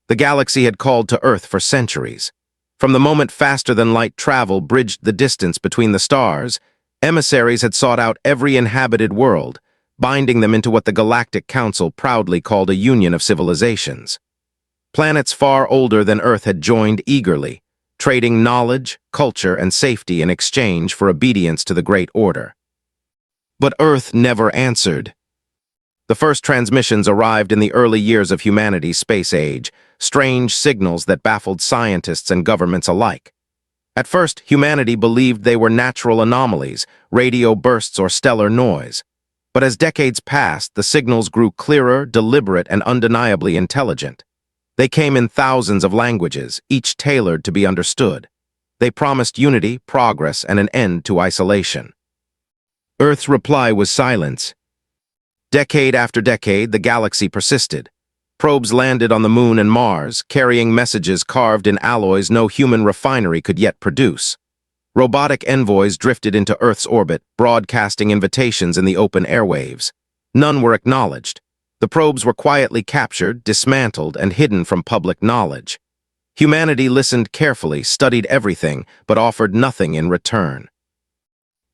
The galaxy had called to Earth for centuries. From the moment faster-than-light travel bridged the distance between the stars, emissaries had sought out every inhabited world, binding them into what the Galactic Council proudly called a union of civilizations. Planets far older than Earth had joined eagerly, trading knowledge, culture, and safety in exchange for obedience to the Great Order. But Earth never answered. The first transmissions arrived in the early years of humanity's space age, strange signals that baffled scientists and governments alike. At first, humanity believed they were natural anomalies, radio bursts, or stellar noise. But as decades passed, the signals grew clearer, deliberate, and undeniably intelligent. They came in thousands of languages, each tailored to be understood. They promised unity, progress, and an end to isolation. Earth's reply was silence. Decade after decade, the galaxy persisted. Probes landed on the Moon and Mars, carrying messages carved in alloys no human refinery could yet produce. Robotic envoys drifted into Earth's orbit, broadcasting invitations in the open airwaves. None were acknowledged. The probes were quietly captured, dismantled, and hidden from public knowledge. Humanity listened carefully, studied everything, but offered nothing in return.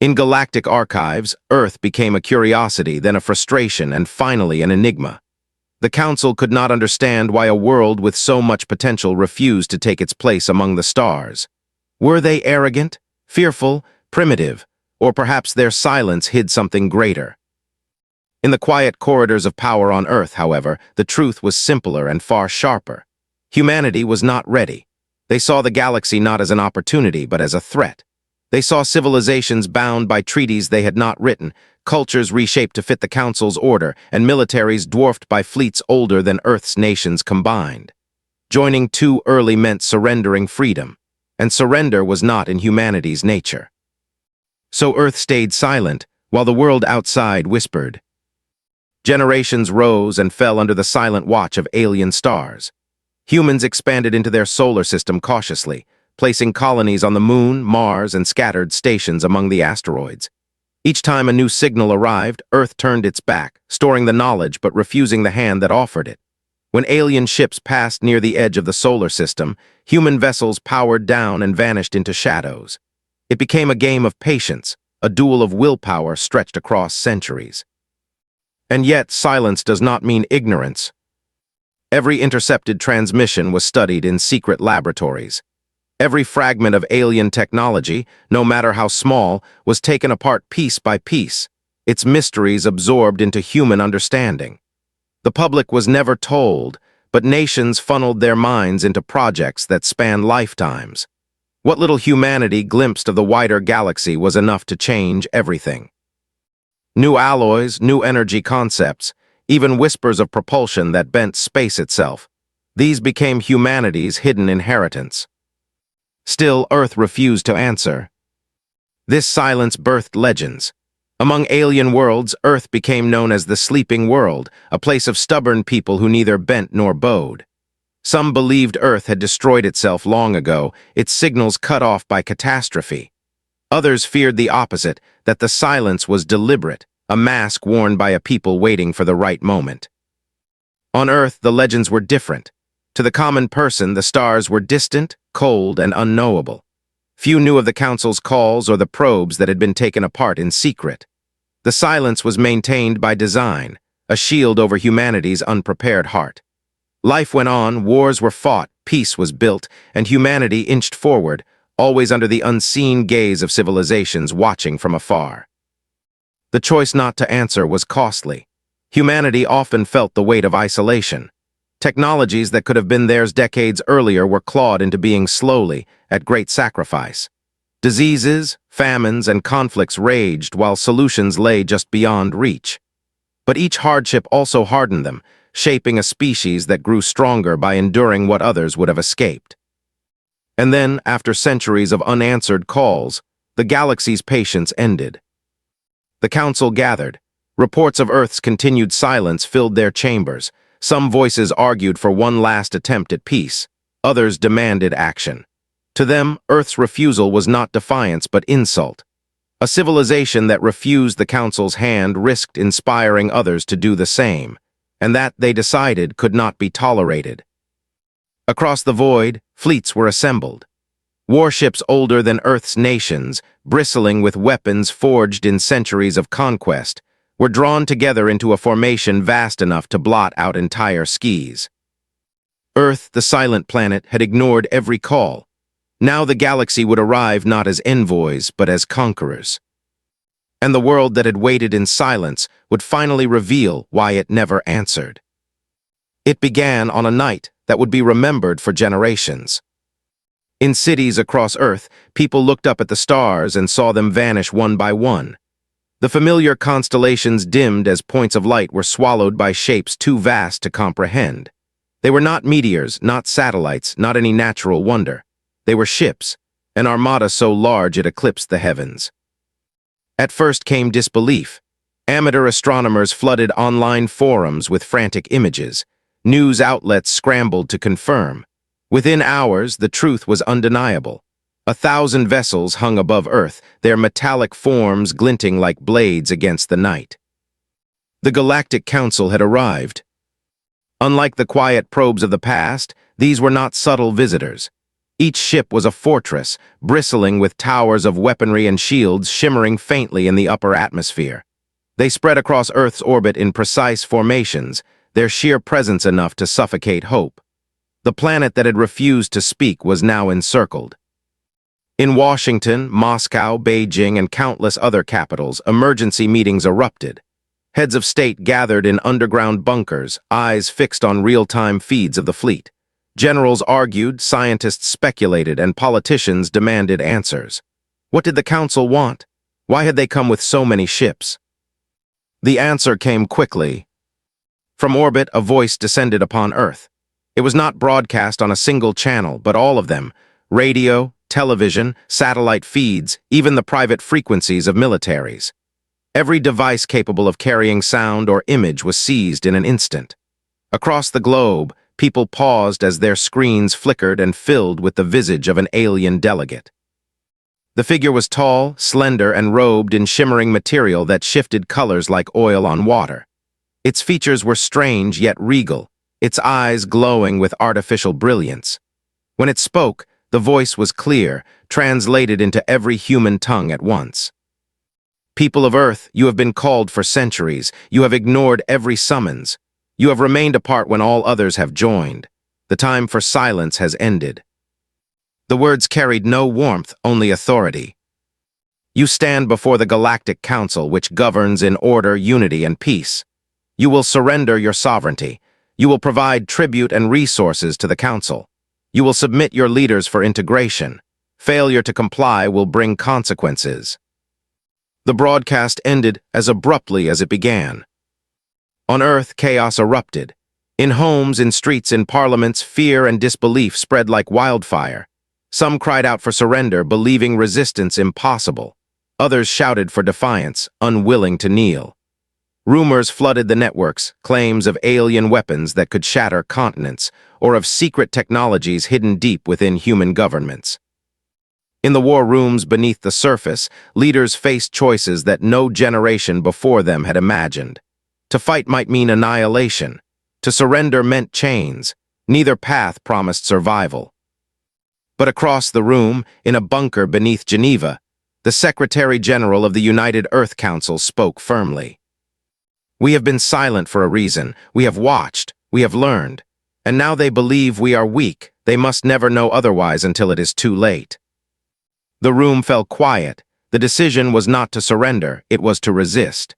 In galactic archives, Earth became a curiosity, then a frustration, and finally an enigma. The Council could not understand why a world with so much potential refused to take its place among the stars. Were they arrogant, fearful, primitive, or perhaps their silence hid something greater? In the quiet corridors of power on Earth, however, the truth was simpler and far sharper. Humanity was not ready. They saw the galaxy not as an opportunity, but as a threat. They saw civilizations bound by treaties they had not written, cultures reshaped to fit the Council's order, and militaries dwarfed by fleets older than Earth's nations combined. Joining too early meant surrendering freedom, and surrender was not in humanity's nature. So Earth stayed silent, while the world outside whispered. Generations rose and fell under the silent watch of alien stars. Humans expanded into their solar system cautiously, placing colonies on the Moon, Mars, and scattered stations among the asteroids. Each time a new signal arrived, Earth turned its back, storing the knowledge but refusing the hand that offered it. When alien ships passed near the edge of the solar system, human vessels powered down and vanished into shadows. It became a game of patience, a duel of willpower stretched across centuries. And yet, silence does not mean ignorance. Every intercepted transmission was studied in secret laboratories. Every fragment of alien technology, no matter how small, was taken apart piece by piece, its mysteries absorbed into human understanding. The public was never told, but nations funneled their minds into projects that spanned lifetimes. What little humanity glimpsed of the wider galaxy was enough to change everything. New alloys, new energy concepts, even whispers of propulsion that bent space itself. These became humanity's hidden inheritance. Still, Earth refused to answer. This silence birthed legends. Among alien worlds, Earth became known as the sleeping world, a place of stubborn people who neither bent nor bowed. Some believed Earth had destroyed itself long ago, its signals cut off by catastrophe. Others feared the opposite, that the silence was deliberate, a mask worn by a people waiting for the right moment. On Earth, the legends were different. To the common person, the stars were distant, cold, and unknowable. Few knew of the Council's calls or the probes that had been taken apart in secret. The silence was maintained by design, a shield over humanity's unprepared heart. Life went on, wars were fought, peace was built, and humanity inched forward, always under the unseen gaze of civilizations watching from afar. The choice not to answer was costly. Humanity often felt the weight of isolation. Technologies that could have been theirs decades earlier were clawed into being slowly, at great sacrifice. Diseases, famines, and conflicts raged while solutions lay just beyond reach. But each hardship also hardened them, shaping a species that grew stronger by enduring what others would have escaped. And then, after centuries of unanswered calls, the galaxy's patience ended. The Council gathered. Reports of Earth's continued silence filled their chambers. Some voices argued for one last attempt at peace. Others demanded action. To them, Earth's refusal was not defiance but insult. A civilization that refused the Council's hand risked inspiring others to do the same, and that, they decided, could not be tolerated. Across the void, fleets were assembled. Warships older than Earth's nations, bristling with weapons forged in centuries of conquest, were drawn together into a formation vast enough to blot out entire skies. Earth, the silent planet, had ignored every call. Now the galaxy would arrive not as envoys, but as conquerors. And the world that had waited in silence would finally reveal why it never answered. It began on a night that would be remembered for generations. In cities across Earth, people looked up at the stars and saw them vanish one by one. The familiar constellations dimmed as points of light were swallowed by shapes too vast to comprehend. They were not meteors, not satellites, not any natural wonder. They were ships, an armada so large it eclipsed the heavens. At first came disbelief. Amateur astronomers flooded online forums with frantic images. News outlets scrambled to confirm. Within hours, the truth was undeniable. 1,000 vessels hung above Earth, their metallic forms glinting like blades against the night. The Galactic Council had arrived. Unlike the quiet probes of the past, these were not subtle visitors. Each ship was a fortress, bristling with towers of weaponry and shields shimmering faintly in the upper atmosphere. They spread across Earth's orbit in precise formations, their sheer presence enough to suffocate hope. The planet that had refused to speak was now encircled. In Washington, Moscow, Beijing, and countless other capitals, emergency meetings erupted. Heads of state gathered in underground bunkers, eyes fixed on real-time feeds of the fleet. Generals argued, scientists speculated, and politicians demanded answers. What did the council want? Why had they come with so many ships? The answer came quickly. From orbit, a voice descended upon Earth. It was not broadcast on a single channel, but all of them: radio, television, satellite feeds, even the private frequencies of militaries. Every device capable of carrying sound or image was seized in an instant. Across the globe, people paused as their screens flickered and filled with the visage of an alien delegate. The figure was tall, slender, and robed in shimmering material that shifted colors like oil on water. Its features were strange yet regal, its eyes glowing with artificial brilliance. When it spoke, the voice was clear, translated into every human tongue at once. People of Earth, you have been called for centuries. You have ignored every summons. You have remained apart when all others have joined. The time for silence has ended. The words carried no warmth, only authority. You stand before the Galactic Council, which governs in order, unity, and peace. You will surrender your sovereignty. You will provide tribute and resources to the Council. You will submit your leaders for integration. Failure to comply will bring consequences. The broadcast ended as abruptly as it began. On Earth, chaos erupted. In homes, in streets, in parliaments, fear and disbelief spread like wildfire. Some cried out for surrender, believing resistance impossible. Others shouted for defiance, unwilling to kneel. Rumors flooded the networks, claims of alien weapons that could shatter continents, or of secret technologies hidden deep within human governments. In the war rooms beneath the surface, leaders faced choices that no generation before them had imagined. To fight might mean annihilation. To surrender meant chains. Neither path promised survival. But across the room, in a bunker beneath Geneva, the Secretary General of the United Earth Council spoke firmly. We have been silent for a reason. We have watched. We have learned. And now they believe we are weak. They must never know otherwise until it is too late. The room fell quiet. The decision was not to surrender. It was to resist.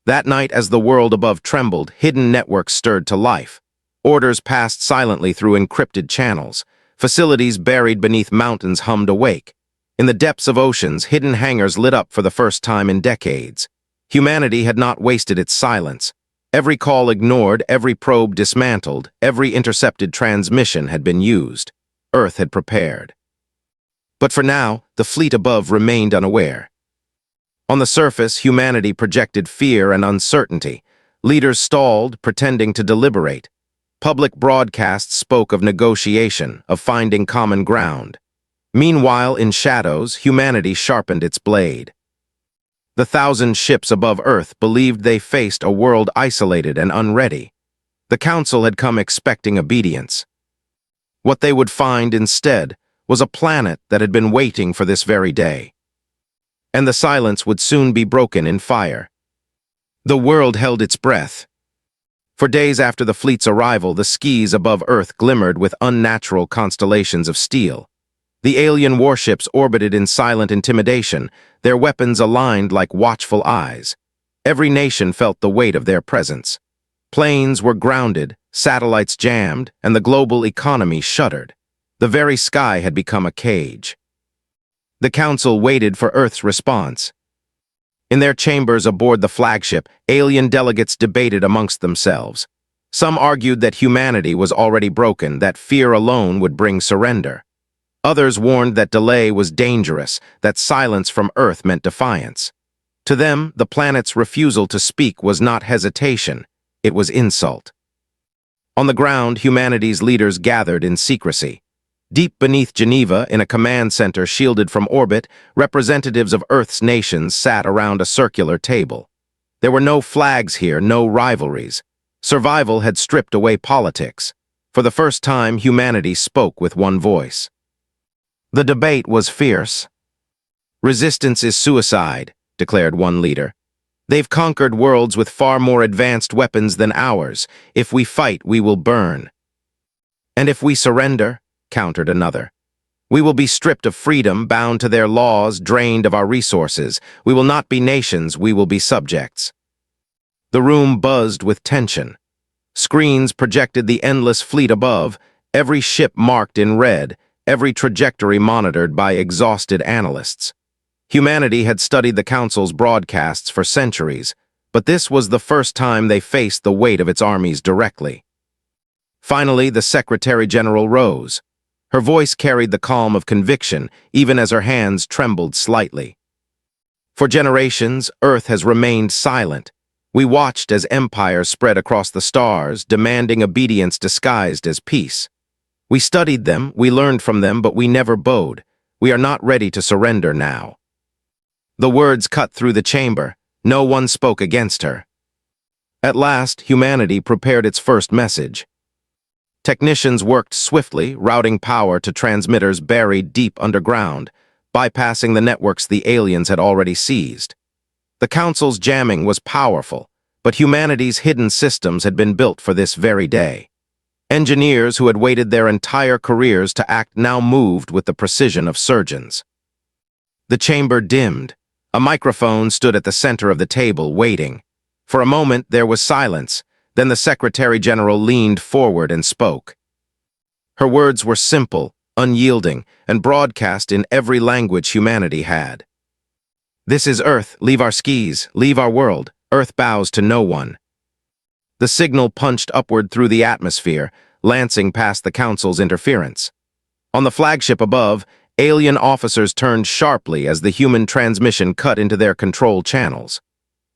That night, as the world above trembled, hidden networks stirred to life. Orders passed silently through encrypted channels. Facilities buried beneath mountains hummed awake. In the depths of oceans, hidden hangars lit up for the first time in decades. Humanity had not wasted its silence. Every call ignored, every probe dismantled, every intercepted transmission had been used. Earth had prepared. But for now, the fleet above remained unaware. On the surface, humanity projected fear and uncertainty. Leaders stalled, pretending to deliberate. Public broadcasts spoke of negotiation, of finding common ground. Meanwhile, in shadows, humanity sharpened its blade. The 1,000 ships above Earth believed they faced a world isolated and unready. The Council had come expecting obedience. What they would find instead was a planet that had been waiting for this very day. And the silence would soon be broken in fire. The world held its breath. For days after the fleet's arrival, the skies above Earth glimmered with unnatural constellations of steel. The alien warships orbited in silent intimidation, their weapons aligned like watchful eyes. Every nation felt the weight of their presence. Planes were grounded, satellites jammed, and the global economy shuddered. The very sky had become a cage. The Council waited for Earth's response. In their chambers aboard the flagship, alien delegates debated amongst themselves. Some argued that humanity was already broken, that fear alone would bring surrender. Others warned that delay was dangerous, that silence from Earth meant defiance. To them, the planet's refusal to speak was not hesitation, it was insult. On the ground, humanity's leaders gathered in secrecy. Deep beneath Geneva, in a command center shielded from orbit, representatives of Earth's nations sat around a circular table. There were no flags here, no rivalries. Survival had stripped away politics. For the first time, humanity spoke with one voice. The debate was fierce. "Resistance is suicide," declared one leader. "They've conquered worlds with far more advanced weapons than ours. If we fight, we will burn." "And if we surrender," countered another, "we will be stripped of freedom, bound to their laws, drained of our resources. We will not be nations, we will be subjects." The room buzzed with tension. Screens projected the endless fleet above, every ship marked in red, every trajectory monitored by exhausted analysts. Humanity had studied the Council's broadcasts for centuries, but this was the first time they faced the weight of its armies directly. Finally, the Secretary-General rose. Her voice carried the calm of conviction, even as her hands trembled slightly. "For generations, Earth has remained silent. We watched as empires spread across the stars, demanding obedience disguised as peace. We studied them, we learned from them, but we never bowed. We are not ready to surrender now." The words cut through the chamber. No one spoke against her. At last, humanity prepared its first message. Technicians worked swiftly, routing power to transmitters buried deep underground, bypassing the networks the aliens had already seized. The Council's jamming was powerful, but humanity's hidden systems had been built for this very day. Engineers who had waited their entire careers to act now moved with the precision of surgeons. The chamber dimmed. A microphone stood at the center of the table, waiting. For a moment, there was silence. Then the Secretary-General leaned forward and spoke. Her words were simple, unyielding, and broadcast in every language humanity had. "This is Earth. Leave our skis. Leave our world. Earth bows to no one." The signal punched upward through the atmosphere, lancing past the Council's interference. On the flagship above, alien officers turned sharply as the human transmission cut into their control channels.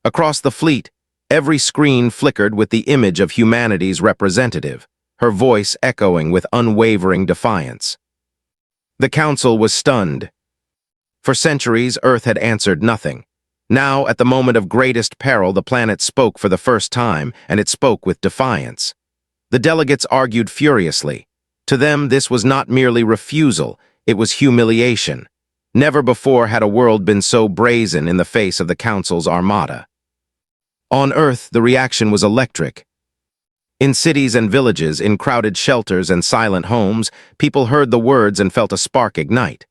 Across the fleet, every screen flickered with the image of humanity's representative, her voice echoing with unwavering defiance. The Council was stunned. For centuries, Earth had answered nothing. Now, at the moment of greatest peril, the planet spoke for the first time, and it spoke with defiance. The delegates argued furiously. To them, this was not merely refusal, it was humiliation. Never before had a world been so brazen in the face of the Council's armada. On Earth, the reaction was electric. In cities and villages, in crowded shelters and silent homes, people heard the words and felt a spark ignite.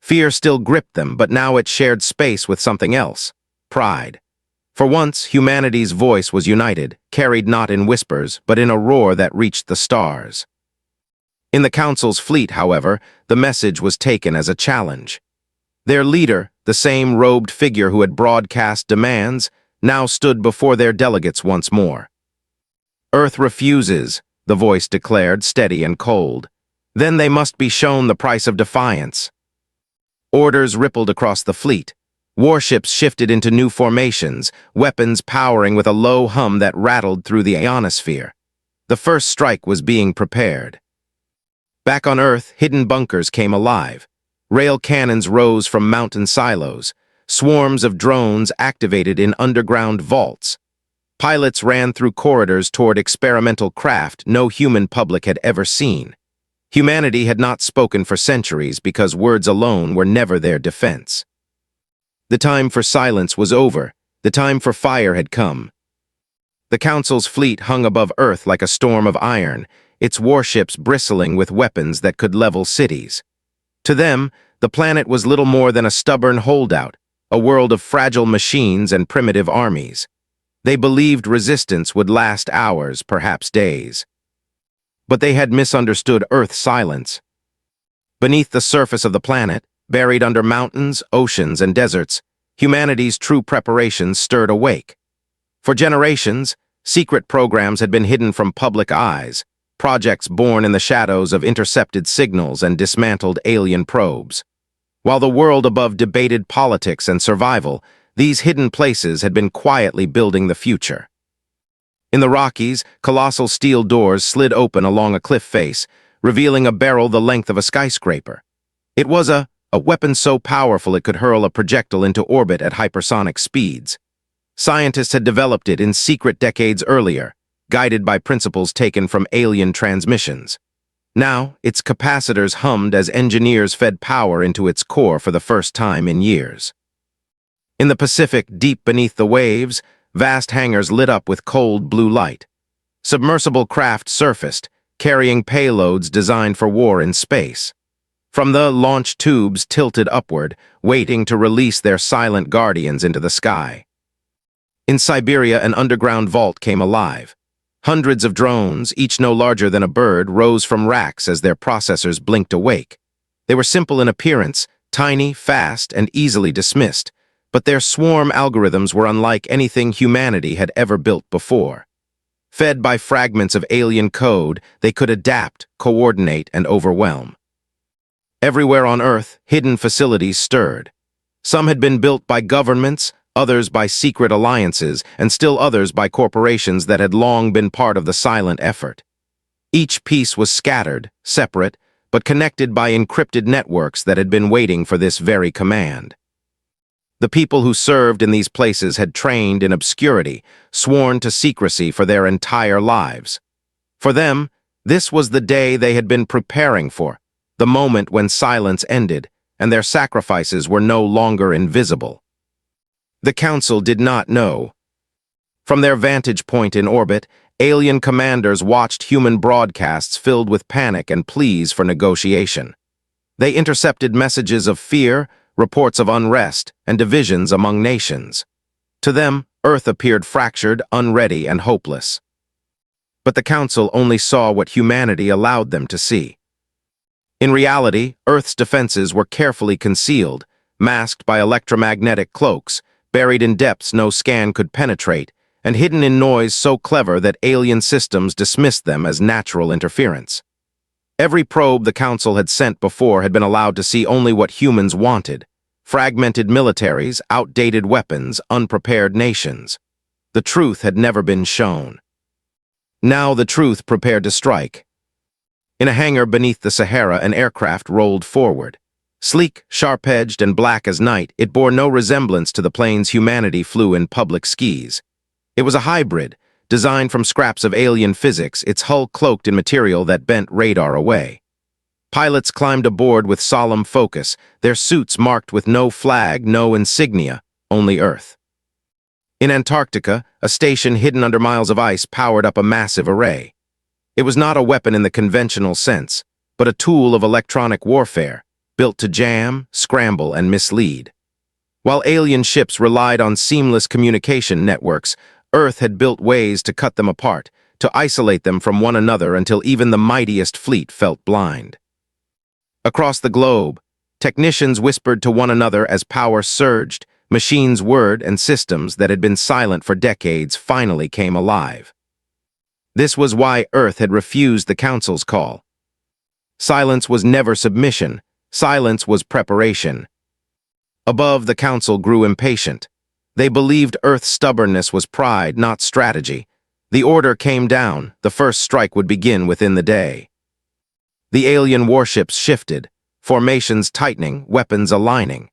Fear still gripped them, but now it shared space with something else: pride. For once, humanity's voice was united, carried not in whispers, but in a roar that reached the stars. In the Council's fleet, however, the message was taken as a challenge. Their leader, the same robed figure who had broadcast demands, now stood before their delegates once more. "Earth refuses," the voice declared, steady and cold. "Then they must be shown the price of defiance." Orders rippled across the fleet. Warships shifted into new formations, weapons powering with a low hum that rattled through the ionosphere. The first strike was being prepared. Back on Earth, hidden bunkers came alive. Rail cannons rose from mountain silos. Swarms of drones activated in underground vaults. Pilots ran through corridors toward experimental craft no human public had ever seen. Humanity had not spoken for centuries because words alone were never their defense. The time for silence was over. The time for fire had come. The Council's fleet hung above Earth like a storm of iron, its warships bristling with weapons that could level cities. To them, the planet was little more than a stubborn holdout, a world of fragile machines and primitive armies. They believed resistance would last hours, perhaps days. But they had misunderstood Earth's silence. Beneath the surface of the planet, buried under mountains, oceans, and deserts, humanity's true preparations stirred awake. For generations, secret programs had been hidden from public eyes, projects born in the shadows of intercepted signals and dismantled alien probes. While the world above debated politics and survival, these hidden places had been quietly building the future. In the Rockies, colossal steel doors slid open along a cliff face, revealing a barrel the length of a skyscraper. It was a weapon so powerful it could hurl a projectile into orbit at hypersonic speeds. Scientists had developed it in secret decades earlier, guided by principles taken from alien transmissions. Now, its capacitors hummed as engineers fed power into its core for the first time in years. In the Pacific, deep beneath the waves, vast hangars lit up with cold blue light. Submersible craft surfaced, carrying payloads designed for war in space. From the launch tubes tilted upward, waiting to release their silent guardians into the sky. In Siberia, an underground vault came alive. Hundreds of drones, each no larger than a bird, rose from racks as their processors blinked awake. They were simple in appearance, tiny, fast, and easily dismissed, but their swarm algorithms were unlike anything humanity had ever built before. Fed by fragments of alien code, they could adapt, coordinate, and overwhelm. Everywhere on Earth, hidden facilities stirred. Some had been built by governments, others by secret alliances, and still others by corporations that had long been part of the silent effort. Each piece was scattered, separate, but connected by encrypted networks that had been waiting for this very command. The people who served in these places had trained in obscurity, sworn to secrecy for their entire lives. For them, this was the day they had been preparing for, the moment when silence ended, and their sacrifices were no longer invisible. The Council did not know. From their vantage point in orbit, alien commanders watched human broadcasts filled with panic and pleas for negotiation. They intercepted messages of fear, reports of unrest, and divisions among nations. To them, Earth appeared fractured, unready, and hopeless. But the Council only saw what humanity allowed them to see. In reality, Earth's defenses were carefully concealed, masked by electromagnetic cloaks, buried in depths no scan could penetrate, and hidden in noise so clever that alien systems dismissed them as natural interference. Every probe the Council had sent before had been allowed to see only what humans wanted: fragmented militaries, outdated weapons, unprepared nations. The truth had never been shown. Now the truth prepared to strike. In a hangar beneath the Sahara, an aircraft rolled forward. Sleek, sharp-edged, and black as night, it bore no resemblance to the planes humanity flew in public skis. It was a hybrid, designed from scraps of alien physics, its hull cloaked in material that bent radar away. Pilots climbed aboard with solemn focus, their suits marked with no flag, no insignia, only Earth. In Antarctica, a station hidden under miles of ice powered up a massive array. It was not a weapon in the conventional sense, but a tool of electronic warfare, built to jam, scramble, and mislead. While alien ships relied on seamless communication networks, Earth had built ways to cut them apart, to isolate them from one another until even the mightiest fleet felt blind. Across the globe, technicians whispered to one another as power surged, machines whirred, and systems that had been silent for decades finally came alive. This was why Earth had refused the Council's call. Silence was never submission. Silence was preparation. Above, the Council grew impatient. They believed Earth's stubbornness was pride, not strategy. The order came down. The first strike would begin within the day. The alien warships shifted, formations tightening, weapons aligning.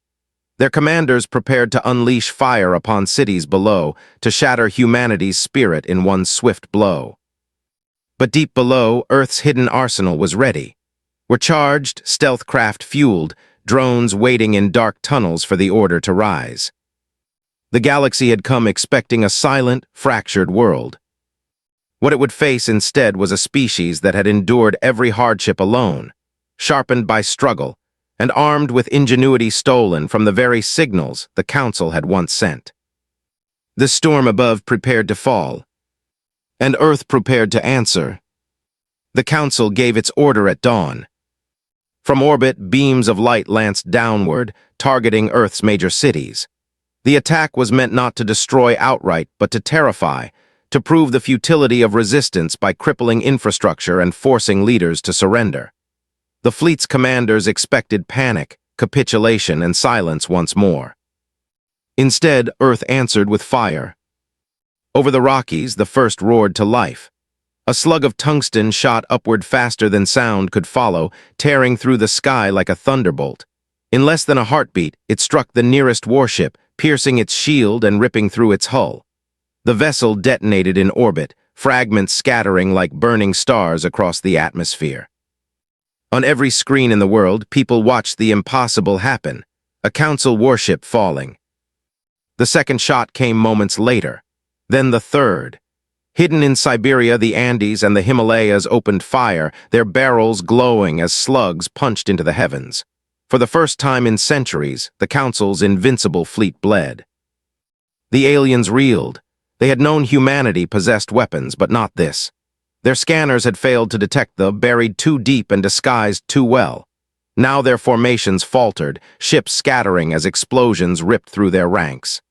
Their commanders prepared to unleash fire upon cities below, to shatter humanity's spirit in one swift blow. But deep below, Earth's hidden arsenal was ready. were charged, stealth craft fueled, drones waiting in dark tunnels for the order to rise. The galaxy had come expecting a silent, fractured world. What it would face instead was a species that had endured every hardship alone, sharpened by struggle, and armed with ingenuity stolen from the very signals the Council had once sent. The storm above prepared to fall, and Earth prepared to answer. The Council gave its order at dawn. From orbit, beams of light lanced downward, targeting Earth's major cities. The attack was meant not to destroy outright, but to terrify, to prove the futility of resistance by crippling infrastructure and forcing leaders to surrender. The fleet's commanders expected panic, capitulation, and silence once more. Instead, Earth answered with fire. Over the Rockies, the first roared to life. A slug of tungsten shot upward faster than sound could follow, tearing through the sky like a thunderbolt. In less than a heartbeat, it struck the nearest warship, piercing its shield and ripping through its hull. The vessel detonated in orbit, fragments scattering like burning stars across the atmosphere. On every screen in the world, people watched the impossible happen, a Council warship falling. The second shot came moments later, then the third. Hidden in Siberia, the Andes and the Himalayas opened fire, their barrels glowing as slugs punched into the heavens. For the first time in centuries, the Council's invincible fleet bled. The aliens reeled. They had known humanity possessed weapons, but not this. Their scanners had failed to detect the buried too deep and disguised too well. Now their formations faltered, ships scattering as explosions ripped through their ranks.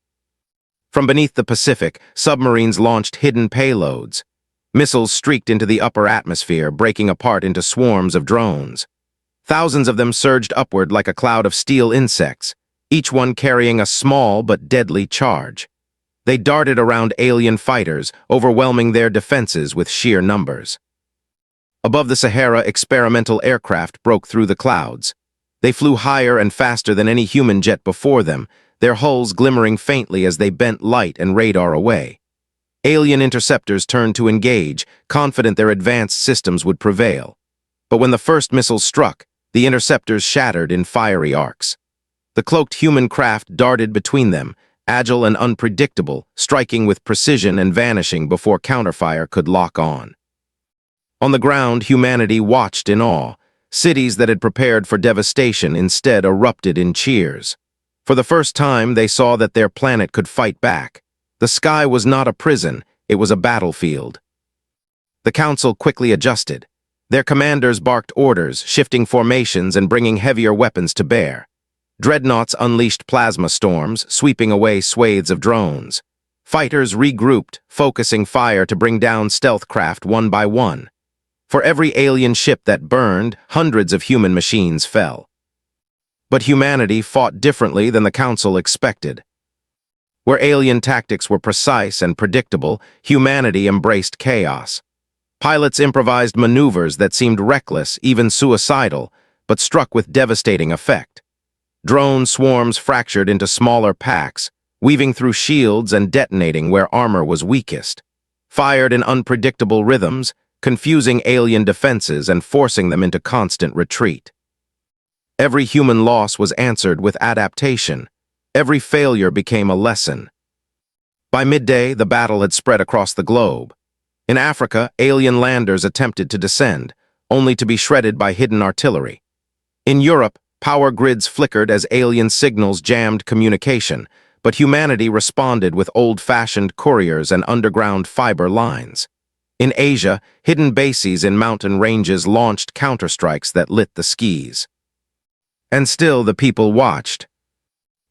From beneath the Pacific, submarines launched hidden payloads. Missiles streaked into the upper atmosphere, breaking apart into swarms of drones. Thousands of them surged upward like a cloud of steel insects, each one carrying a small but deadly charge. They darted around alien fighters, overwhelming their defenses with sheer numbers. Above the Sahara, experimental aircraft broke through the clouds. They flew higher and faster than any human jet before them, their hulls glimmering faintly as they bent light and radar away. Alien interceptors turned to engage, confident their advanced systems would prevail. But when the first missiles struck, the interceptors shattered in fiery arcs. The cloaked human craft darted between them, agile and unpredictable, striking with precision and vanishing before counterfire could lock on. On the ground, humanity watched in awe. Cities that had prepared for devastation instead erupted in cheers. For the first time, they saw that their planet could fight back. The sky was not a prison, it was a battlefield. The Council quickly adjusted. Their commanders barked orders, shifting formations and bringing heavier weapons to bear. Dreadnoughts unleashed plasma storms, sweeping away swathes of drones. Fighters regrouped, focusing fire to bring down stealth craft one by one. For every alien ship that burned, hundreds of human machines fell. But humanity fought differently than the Council expected. Where alien tactics were precise and predictable, humanity embraced chaos. Pilots improvised maneuvers that seemed reckless, even suicidal, but struck with devastating effect. Drone swarms fractured into smaller packs, weaving through shields and detonating where armor was weakest. Fired in unpredictable rhythms, confusing alien defenses and forcing them into constant retreat. Every human loss was answered with adaptation. Every failure became a lesson. By midday, the battle had spread across the globe. In Africa, alien landers attempted to descend, only to be shredded by hidden artillery. In Europe, power grids flickered as alien signals jammed communication, but humanity responded with old-fashioned couriers and underground fiber lines. In Asia, hidden bases in mountain ranges launched counterstrikes that lit the skies. And still the people watched.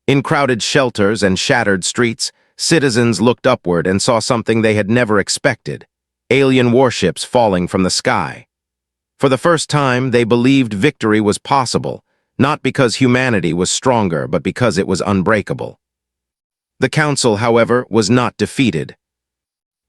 In crowded shelters and shattered streets, citizens looked upward and saw something they had never expected: alien warships falling from the sky. For the first time, they believed victory was possible, not because humanity was stronger, but because it was unbreakable. The Council, however, was not defeated.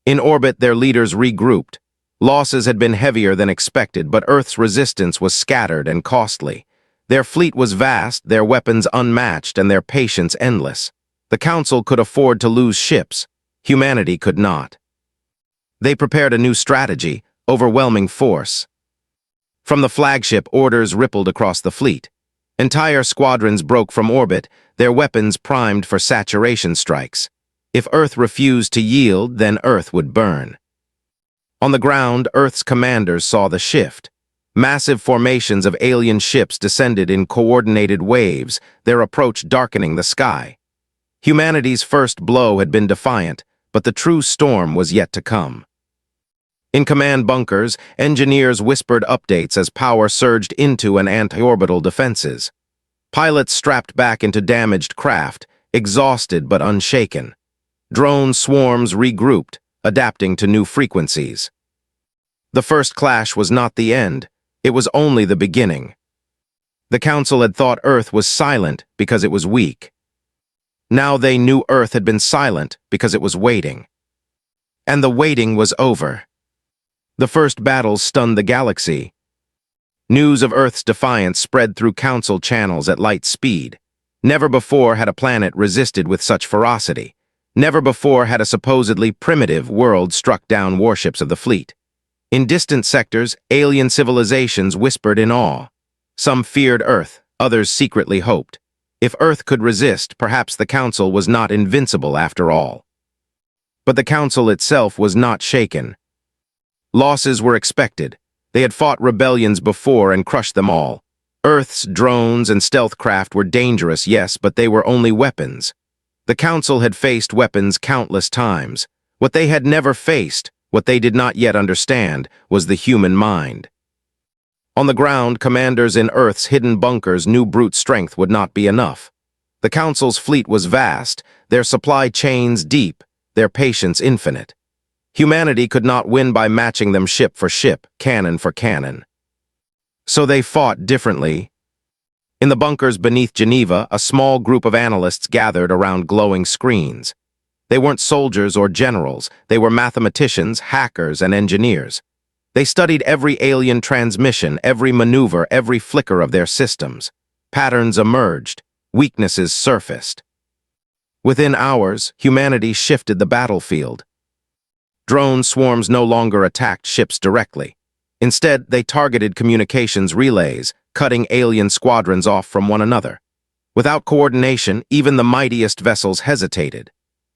In orbit, their leaders regrouped. Losses had been heavier than expected, but Earth's resistance was scattered and costly. Their fleet was vast, their weapons unmatched, and their patience endless. The Council could afford to lose ships. Humanity could not. They prepared a new strategy: overwhelming force. From the flagship, orders rippled across the fleet. Entire squadrons broke from orbit, their weapons primed for saturation strikes. If Earth refused to yield, then Earth would burn. On the ground, Earth's commanders saw the shift. Massive formations of alien ships descended in coordinated waves, their approach darkening the sky. Humanity's first blow had been defiant, but the true storm was yet to come. In command bunkers, engineers whispered updates as power surged into and anti-orbital defenses. Pilots strapped back into damaged craft, exhausted but unshaken. Drone swarms regrouped, adapting to new frequencies. The first clash was not the end, it was only the beginning. The Council had thought Earth was silent because it was weak. Now they knew Earth had been silent because it was waiting. And the waiting was over. The first battle stunned the galaxy. News of Earth's defiance spread through Council channels at light speed. Never before had a planet resisted with such ferocity. Never before had a supposedly primitive world struck down warships of the fleet. In distant sectors, alien civilizations whispered in awe. Some feared Earth, others secretly hoped. If Earth could resist, perhaps the Council was not invincible after all. But the Council itself was not shaken. Losses were expected. They had fought rebellions before and crushed them all. Earth's drones and stealth craft were dangerous, yes, but they were only weapons. The Council had faced weapons countless times. What they had never faced, what they did not yet understand, was the human mind. On the ground, commanders in Earth's hidden bunkers knew brute strength would not be enough. The Council's fleet was vast, their supply chains deep, their patience infinite. Humanity could not win by matching them ship for ship, cannon for cannon. So they fought differently. In the bunkers beneath Geneva, a small group of analysts gathered around glowing screens. They weren't soldiers or generals, they were mathematicians, hackers, and engineers. They studied every alien transmission, every maneuver, every flicker of their systems. Patterns emerged, weaknesses surfaced. Within hours, humanity shifted the battlefield. Drone swarms no longer attacked ships directly. Instead, they targeted communications relays, cutting alien squadrons off from one another. Without coordination, even the mightiest vessels hesitated.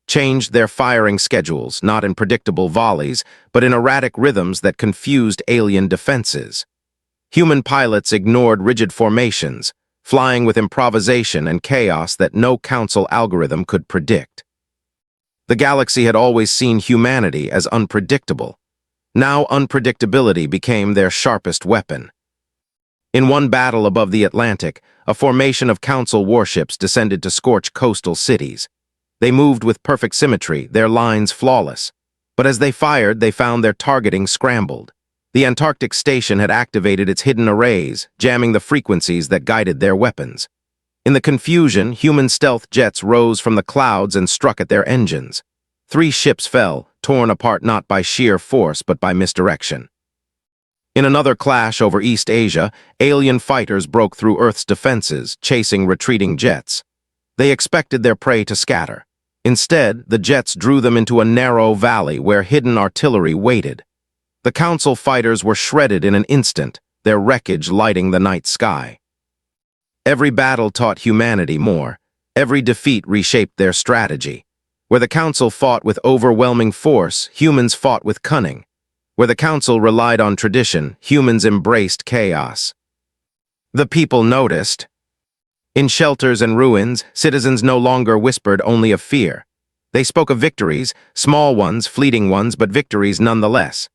Changed their firing schedules, not in predictable volleys, but in erratic rhythms that confused alien defenses. Human pilots ignored rigid formations, flying with improvisation and chaos that no Council algorithm could predict. The galaxy had always seen humanity as unpredictable. Now unpredictability became their sharpest weapon. In one battle above the Atlantic, a formation of Council warships descended to scorch coastal cities. They moved with perfect symmetry, their lines flawless. But as they fired, they found their targeting scrambled. The Antarctic station had activated its hidden arrays, jamming the frequencies that guided their weapons. In the confusion, human stealth jets rose from the clouds and struck at their engines. 3 ships fell, torn apart not by sheer force but by misdirection. In another clash over East Asia, alien fighters broke through Earth's defenses, chasing retreating jets. They expected their prey to scatter. Instead, the jets drew them into a narrow valley where hidden artillery waited. The Council fighters were shredded in an instant, their wreckage lighting the night sky. Every battle taught humanity more. Every defeat reshaped their strategy. Where the Council fought with overwhelming force, humans fought with cunning. Where the Council relied on tradition, humans embraced chaos. The people noticed. In shelters and ruins, citizens no longer whispered only of fear. They spoke of victories, small ones, fleeting ones, but victories nonetheless.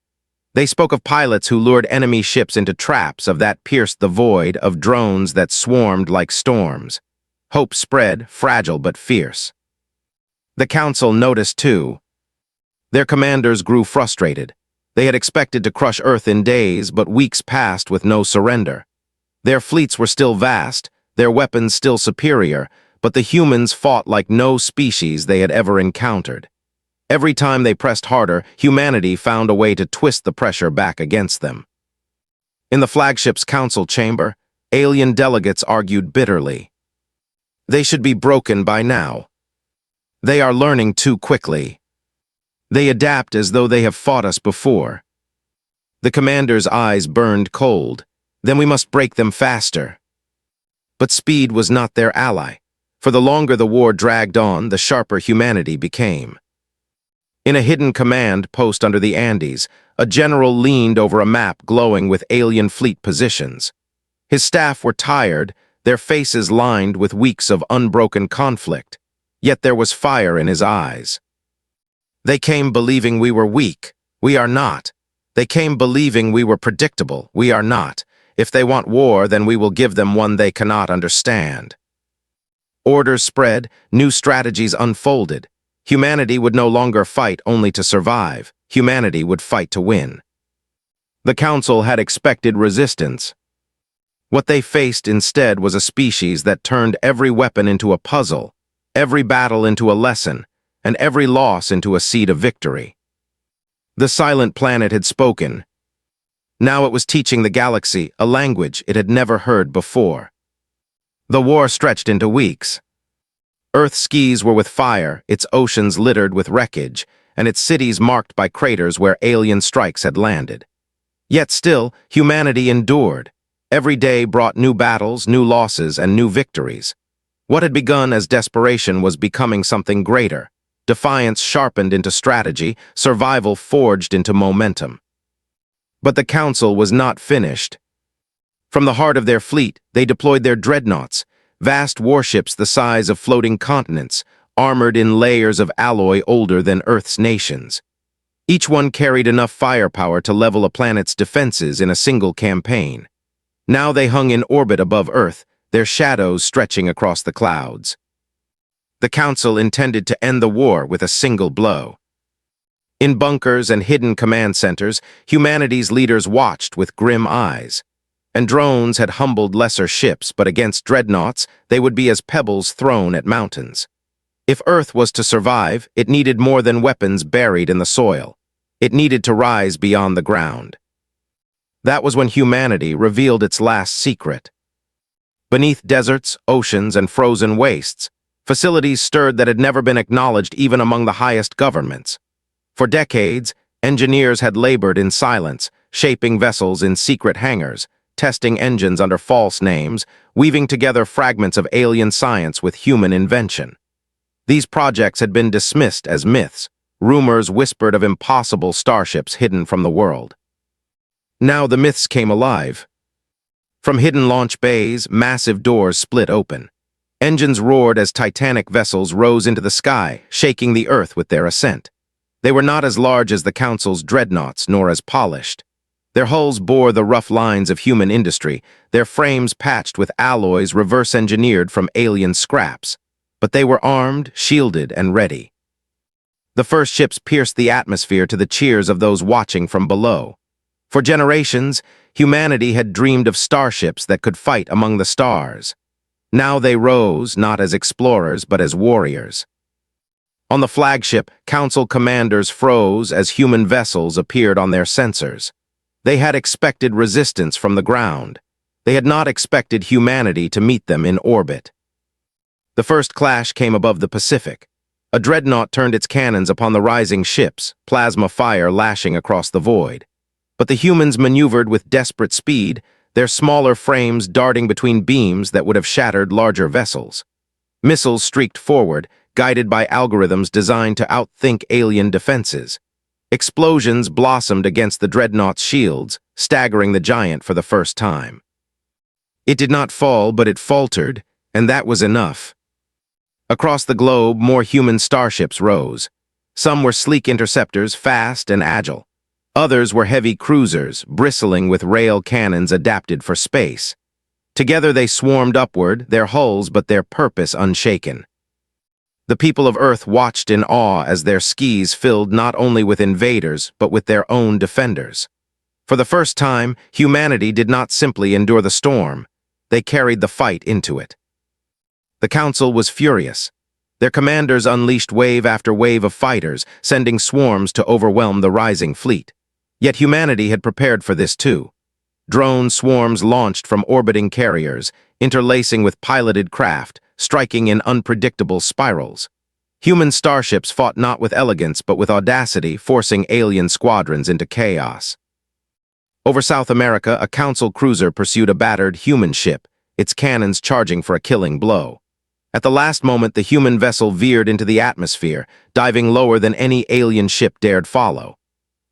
They spoke of pilots who lured enemy ships into traps, of that pierced the void, of drones that swarmed like storms. Hope spread, fragile but fierce. The Council noticed too. Their commanders grew frustrated. They had expected to crush Earth in days, but weeks passed with no surrender. Their fleets were still vast, their weapons still superior, but the humans fought like no species they had ever encountered. Every time they pressed harder, humanity found a way to twist the pressure back against them. In the flagship's council chamber, alien delegates argued bitterly. They should be broken by now. They are learning too quickly. They adapt as though they have fought us before. The commander's eyes burned cold. Then we must break them faster. But speed was not their ally. For the longer the war dragged on, the sharper humanity became. In a hidden command post under the Andes, a general leaned over a map glowing with alien fleet positions. His staff were tired, their faces lined with weeks of unbroken conflict, yet there was fire in his eyes. They came believing we were weak. We are not. They came believing we were predictable. We are not. If they want war, then we will give them one they cannot understand. Orders spread, new strategies unfolded. Humanity would no longer fight only to survive. Humanity would fight to win. The Council had expected resistance. What they faced instead was a species that turned every weapon into a puzzle, every battle into a lesson, and every loss into a seed of victory. The silent planet had spoken. Now it was teaching the galaxy a language it had never heard before. The war stretched into weeks. Earth's skies were with fire, its oceans littered with wreckage, and its cities marked by craters where alien strikes had landed. Yet still, humanity endured. Every day brought new battles, new losses, and new victories. What had begun as desperation was becoming something greater. Defiance sharpened into strategy, survival forged into momentum. But the Council was not finished. From the heart of their fleet, they deployed their dreadnoughts, vast warships the size of floating continents, armored in layers of alloy older than Earth's nations. Each one carried enough firepower to level a planet's defenses in a single campaign. Now they hung in orbit above Earth, their shadows stretching across the clouds. The Council intended to end the war with a single blow. In bunkers and hidden command centers, humanity's leaders watched with grim eyes. And drones had humbled lesser ships, but against dreadnoughts, they would be as pebbles thrown at mountains. If Earth was to survive, it needed more than weapons buried in the soil. It needed to rise beyond the ground. That was when humanity revealed its last secret. Beneath deserts, oceans, and frozen wastes, facilities stirred that had never been acknowledged even among the highest governments. For decades, engineers had labored in silence, shaping vessels in secret hangars, testing engines under false names, weaving together fragments of alien science with human invention. These projects had been dismissed as myths. Rumors whispered of impossible starships hidden from the world. Now the myths came alive. From hidden launch bays, massive doors split open. Engines roared as titanic vessels rose into the sky, shaking the earth with their ascent. They were not as large as the Council's dreadnoughts, nor as polished. Their hulls bore the rough lines of human industry, their frames patched with alloys reverse-engineered from alien scraps. But they were armed, shielded, and ready. The first ships pierced the atmosphere to the cheers of those watching from below. For generations, humanity had dreamed of starships that could fight among the stars. Now they rose, not as explorers, but as warriors. On the flagship, Council commanders froze as human vessels appeared on their sensors. They had expected resistance from the ground. They had not expected humanity to meet them in orbit. The first clash came above the Pacific. A dreadnought turned its cannons upon the rising ships, plasma fire lashing across the void. But the humans maneuvered with desperate speed, their smaller frames darting between beams that would have shattered larger vessels. Missiles streaked forward, guided by algorithms designed to outthink alien defenses. Explosions blossomed against the dreadnought's shields, staggering the giant for the first time. It did not fall, but it faltered, and that was enough. Across the globe, more human starships rose. Some were sleek interceptors, fast and agile. Others were heavy cruisers, bristling with rail cannons adapted for space. Together they swarmed upward, their hulls but their purpose unshaken. The people of Earth watched in awe as their skies filled not only with invaders, but with their own defenders. For the first time, humanity did not simply endure the storm. They carried the fight into it. The Council was furious. Their commanders unleashed wave after wave of fighters, sending swarms to overwhelm the rising fleet. Yet humanity had prepared for this too. Drone swarms launched from orbiting carriers, interlacing with piloted craft, striking in unpredictable spirals. Human starships fought not with elegance but with audacity, forcing alien squadrons into chaos. Over South America, a council cruiser pursued a battered human ship, its cannons charging for a killing blow. At the last moment, the human vessel veered into the atmosphere, diving lower than any alien ship dared follow.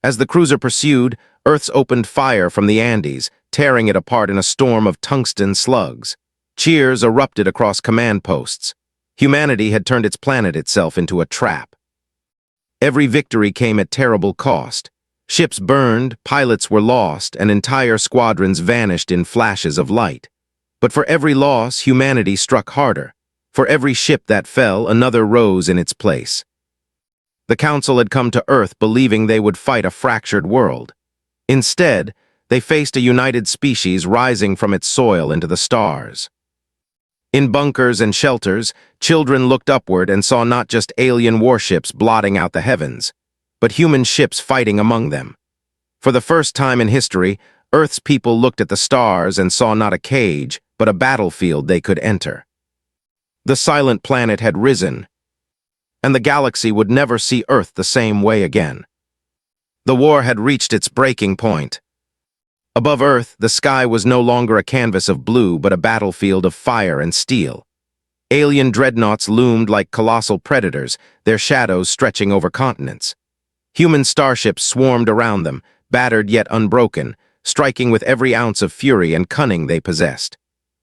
As the cruiser pursued, Earth's opened fire from the Andes, tearing it apart in a storm of tungsten slugs. Cheers erupted across command posts. Humanity had turned its planet itself into a trap. Every victory came at terrible cost. Ships burned, pilots were lost, and entire squadrons vanished in flashes of light. But for every loss, humanity struck harder. For every ship that fell, another rose in its place. The Council had come to Earth believing they would fight a fractured world. Instead, they faced a united species rising from its soil into the stars. In bunkers and shelters, children looked upward and saw not just alien warships blotting out the heavens, but human ships fighting among them. For the first time in history, Earth's people looked at the stars and saw not a cage, but a battlefield they could enter. The silent planet had risen, and the galaxy would never see Earth the same way again. The war had reached its breaking point. Above Earth, the sky was no longer a canvas of blue, but a battlefield of fire and steel. Alien dreadnoughts loomed like colossal predators, their shadows stretching over continents. Human starships swarmed around them, battered yet unbroken, striking with every ounce of fury and cunning they possessed.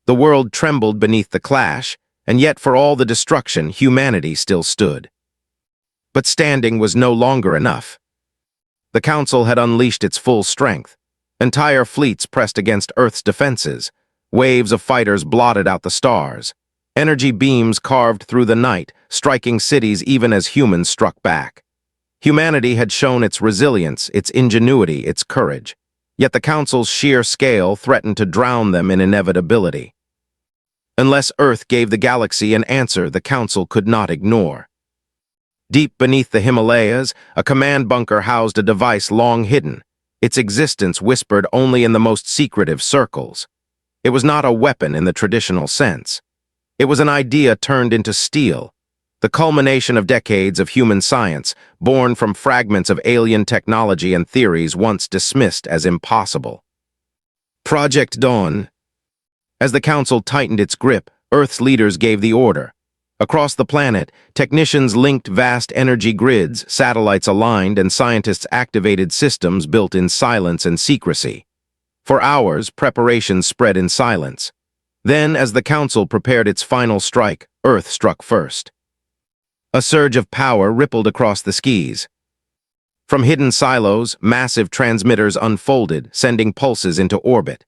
The world trembled beneath the clash, and yet for all the destruction, humanity still stood. But standing was no longer enough. The Council had unleashed its full strength. Entire fleets pressed against Earth's defenses. Waves of fighters blotted out the stars. Energy beams carved through the night, striking cities even as humans struck back. Humanity had shown its resilience, its ingenuity, its courage. Yet the Council's sheer scale threatened to drown them in inevitability. Unless Earth gave the galaxy an answer the Council could not ignore. Deep beneath the Himalayas, a command bunker housed a device long hidden, its existence whispered only in the most secretive circles. It was not a weapon in the traditional sense. It was an idea turned into steel, the culmination of decades of human science, born from fragments of alien technology and theories once dismissed as impossible. Project Dawn. As the Council tightened its grip, Earth's leaders gave the order. Across the planet, technicians linked vast energy grids, satellites aligned, and scientists activated systems built in silence and secrecy. For hours, preparations spread in silence. Then, as the Council prepared its final strike, Earth struck first. A surge of power rippled across the skies. From hidden silos, massive transmitters unfolded, sending pulses into orbit.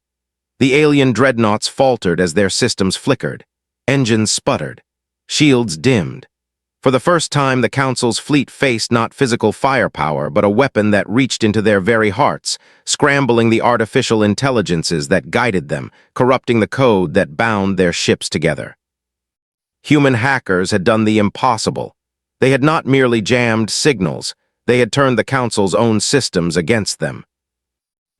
The alien dreadnoughts faltered as their systems flickered. Engines sputtered. Shields dimmed. For the first time, the Council's fleet faced not physical firepower, but a weapon that reached into their very hearts, scrambling the artificial intelligences that guided them, corrupting the code that bound their ships together. Human hackers had done the impossible. They had not merely jammed signals, they had turned the Council's own systems against them.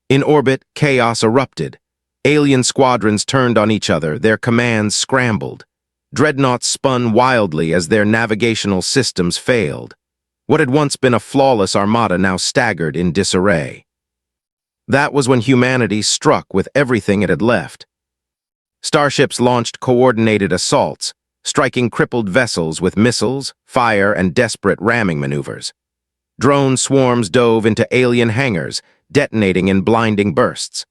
In orbit, chaos erupted. Alien squadrons turned on each other, their commands scrambled. Dreadnoughts spun wildly as their navigational systems failed. What had once been a flawless armada now staggered in disarray. That was when humanity struck with everything it had left. Starships launched coordinated assaults, striking crippled vessels with missiles, fire, and desperate ramming maneuvers. Drone swarms dove into alien hangars, detonating in blinding bursts.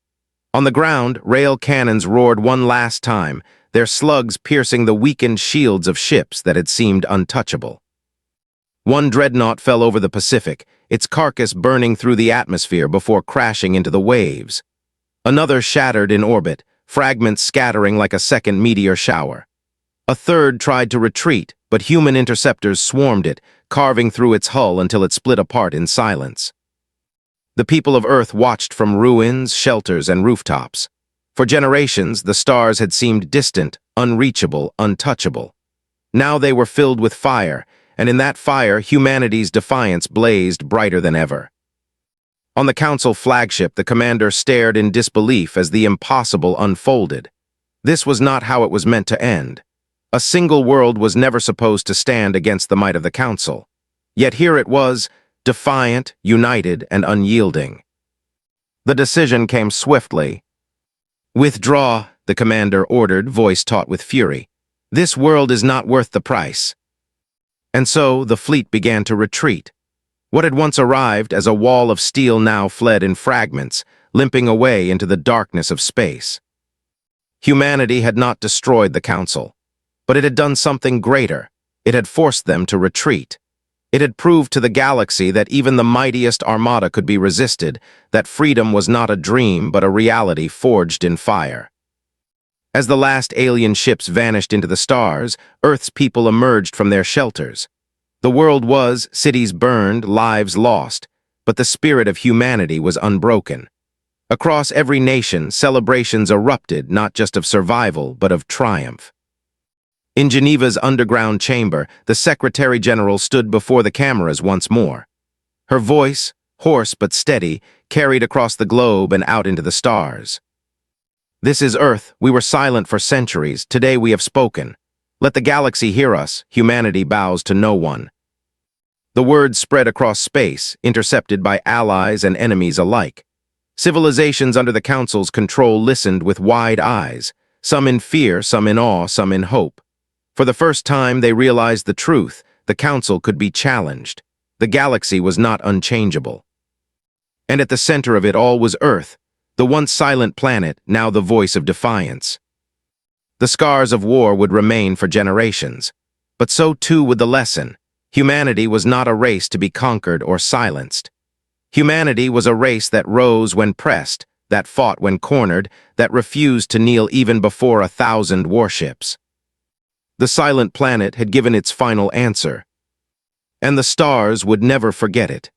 On the ground, rail cannons roared one last time, their slugs piercing the weakened shields of ships that had seemed untouchable. One dreadnought fell over the Pacific, its carcass burning through the atmosphere before crashing into the waves. Another shattered in orbit, fragments scattering like a second meteor shower. A third tried to retreat, but human interceptors swarmed it, carving through its hull until it split apart in silence. The people of Earth watched from ruins, shelters, and rooftops. For generations, the stars had seemed distant, unreachable, untouchable. Now they were filled with fire, and in that fire, humanity's defiance blazed brighter than ever. On the Council flagship, the commander stared in disbelief as the impossible unfolded. This was not how it was meant to end. A single world was never supposed to stand against the might of the Council. Yet here it was, defiant, united, and unyielding. The decision came swiftly. "Withdraw," the commander ordered, voice taut with fury. "This world is not worth the price." And so the fleet began to retreat. What had once arrived as a wall of steel now fled in fragments, limping away into the darkness of space. Humanity had not destroyed the Council, but it had done something greater. It had forced them to retreat. It had proved to the galaxy that even the mightiest armada could be resisted, that freedom was not a dream but a reality forged in fire. As the last alien ships vanished into the stars, Earth's people emerged from their shelters. The world was, cities burned, lives lost, but the spirit of humanity was unbroken. Across every nation, celebrations erupted not just of survival, but of triumph. In Geneva's underground chamber, the Secretary General stood before the cameras once more. Her voice, hoarse but steady, carried across the globe and out into the stars. "This is Earth. We were silent for centuries. Today we have spoken. Let the galaxy hear us. Humanity bows to no one." The words spread across space, intercepted by allies and enemies alike. Civilizations under the Council's control listened with wide eyes, some in fear, some in awe, some in hope. For the first time, they realized the truth. The Council could be challenged. The galaxy was not unchangeable. And at the center of it all was Earth, the once silent planet, now the voice of defiance. The scars of war would remain for generations, but so too would the lesson. Humanity was not a race to be conquered or silenced. Humanity was a race that rose when pressed, that fought when cornered, that refused to kneel even before 1,000 warships. The silent planet had given its final answer, and the stars would never forget it.